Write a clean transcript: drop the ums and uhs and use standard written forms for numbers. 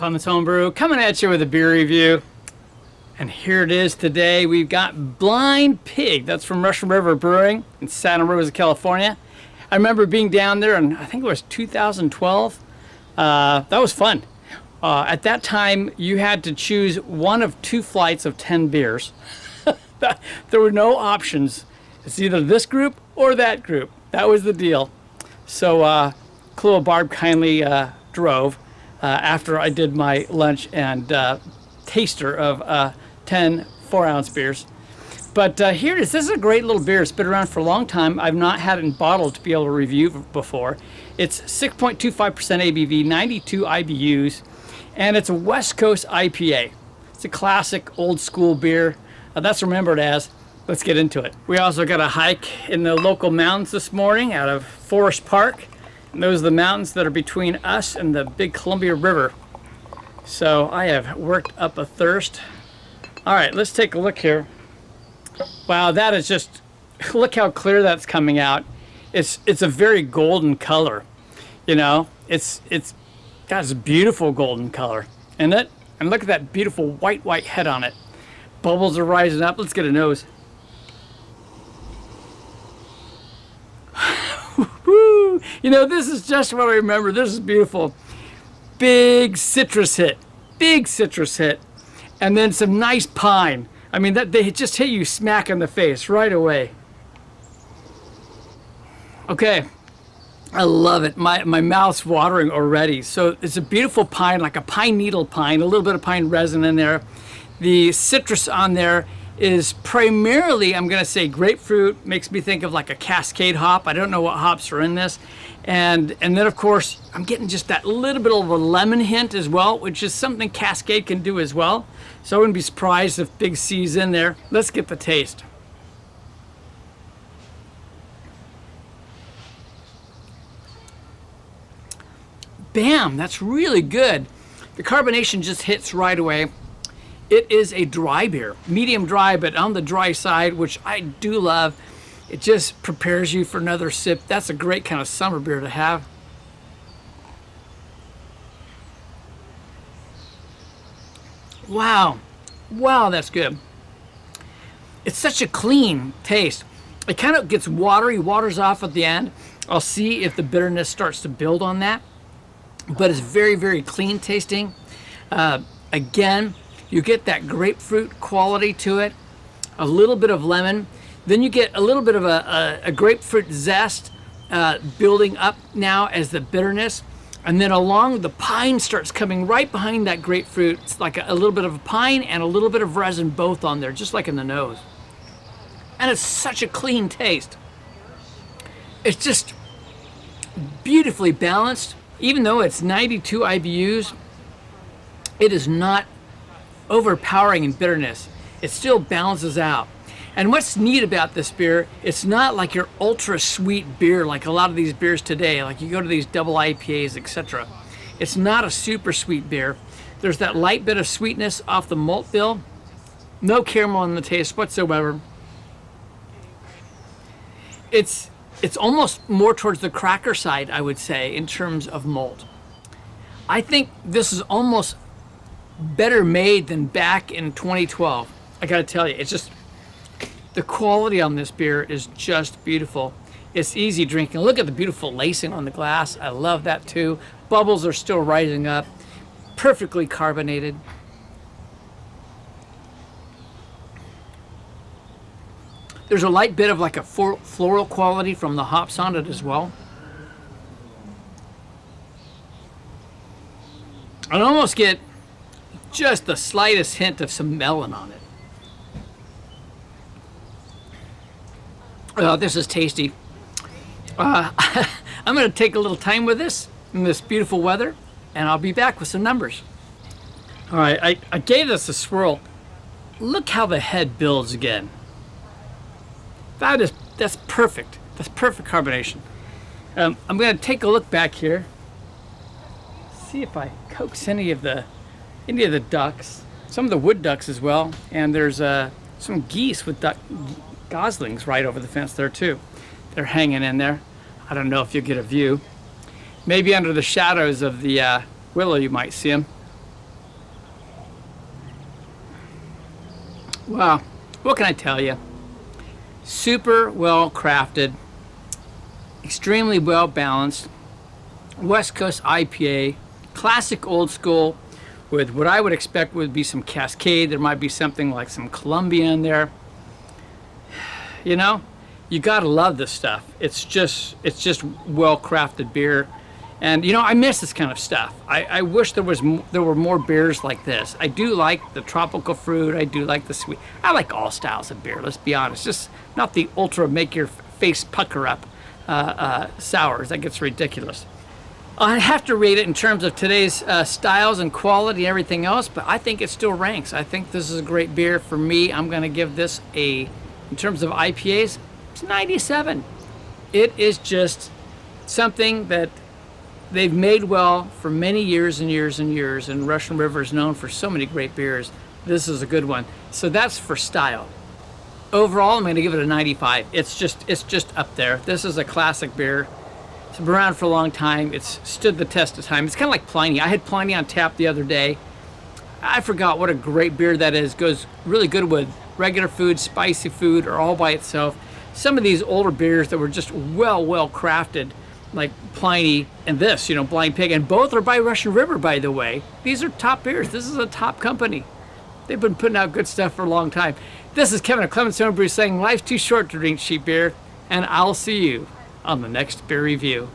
Clemens Homebrew, coming at you with a beer review. And here it is today. We've got Blind Pig. That's from Russian River Brewing in Santa Rosa, California. I remember being down there in, I think it was 2012. That was fun. At that time, you had to choose one of two flights of 10 beers. There were no options. It's either this group or that group. That was the deal. So Chloe Barb kindly drove after I did my lunch and taster of 10 4-ounce beers. But here it is. This is a great little beer. It's been around for a long time. I've not had it in bottle to be able to review before. It's 6.25% ABV, 92 IBUs, and it's a West Coast IPA. It's a classic old school beer. That's remembered as. Let's get into it. We also got a hike in the local mountains this morning out of Forest Park. And those are the mountains that are between us and the big Columbia River. So I have worked up a thirst. All right, let's take a look here. Wow, that is just, look how clear that's coming out. It's a very golden color. You know, it's got this beautiful golden color in it. And look at that beautiful white head on it. Bubbles are rising up. Let's get a nose. Woo! You know, this is just what I remember. This is beautiful. Big citrus hit. Big citrus hit. And then some nice pine. I mean, that they just hit you smack in the face right away. Okay. I love it. My mouth's watering already. So it's a beautiful pine, like a pine needle pine, a little bit of pine resin in there. The citrus on there is primarily, I'm going to say, grapefruit. Makes me think of like a Cascade hop. I don't know what hops are in this. And then, of course, I'm getting just that little bit of a lemon hint as well, which is something Cascade can do as well. So I wouldn't be surprised if Big C's in there. Let's get the taste. Bam, that's really good. The carbonation just hits right away. It is a dry beer, medium dry, but on the dry side, which I do love. It just prepares you for another sip. That's a great kind of summer beer to have. Wow, that's good. It's such a clean taste. It kind of gets watery, waters off at the end. I'll see if the bitterness starts to build on that. But it's very, very clean tasting. Again, you get that grapefruit quality to it, a little bit of lemon. Then you get a little bit of a grapefruit zest building up now as the bitterness. And then along the pine starts coming right behind that grapefruit. It's like a little bit of a pine and a little bit of resin both on there, just like in the nose. And it's such a clean taste. It's just beautifully balanced. Even though it's 92 IBUs, it is not overpowering in bitterness. It still balances out. And what's neat about this beer, it's not like your ultra sweet beer like a lot of these beers today, like you go to these double IPAs, etc. It's not a super sweet beer. There's that light bit of sweetness off the malt bill. No caramel in the taste whatsoever. It's almost more towards the cracker side, I would say, in terms of malt. I think this is almost better made than back in 2012. I gotta tell you, it's just, the quality on this beer is just beautiful. It's easy drinking. Look at the beautiful lacing on the glass. I love that too. Bubbles are still rising up. Perfectly carbonated. There's a light bit of like a floral quality from the hops on it as well. I almost get just the slightest hint of some melon on it. Oh, this is tasty. I'm going to take a little time with this in this beautiful weather, and I'll be back with some numbers. All right, I gave this a swirl. Look how the head builds again. That's perfect. That's perfect carbonation. I'm going to take a look back here. See if I coax any of the ducks. Some of the wood ducks as well. And there's some geese with goslings right over the fence there too. They're hanging in there. I don't know if you'll get a view. Maybe under the shadows of the willow you might see them. Well, what can I tell you? Super well crafted, extremely well balanced, West Coast IPA, classic old school, with what I would expect would be some Cascade. There might be something like some Columbia in there. You know, you gotta love this stuff. It's just well crafted beer, and you know, I miss this kind of stuff. I wish there were more beers like this. I do like the tropical fruit. I do like the sweet. I like all styles of beer. Let's be honest. Just not the ultra make your face pucker up sours. That gets ridiculous. I have to rate it in terms of today's styles and quality and everything else, but I think it still ranks. I think this is a great beer. For me, I'm going to give this in terms of IPAs, it's 97. It is just something that they've made well for many years and years and years, and Russian River is known for so many great beers. This is a good one. So that's for style. Overall, I'm going to give it a 95. It's just up there. This is a classic beer. It's been around for a long time. It's stood the test of time. It's kind of like Pliny. I had Pliny on tap the other day. I forgot what a great beer that is. Goes really good with regular food, spicy food, or all by itself. Some of these older beers that were just well crafted, like Pliny and this, you know, Blind Pig, and both are by Russian River, by the way. These are top beers. This is a top company. They've been putting out good stuff for a long time. This is Kevin at Clemens Homebrew saying life's too short to drink cheap beer, and I'll see you on the next beer review.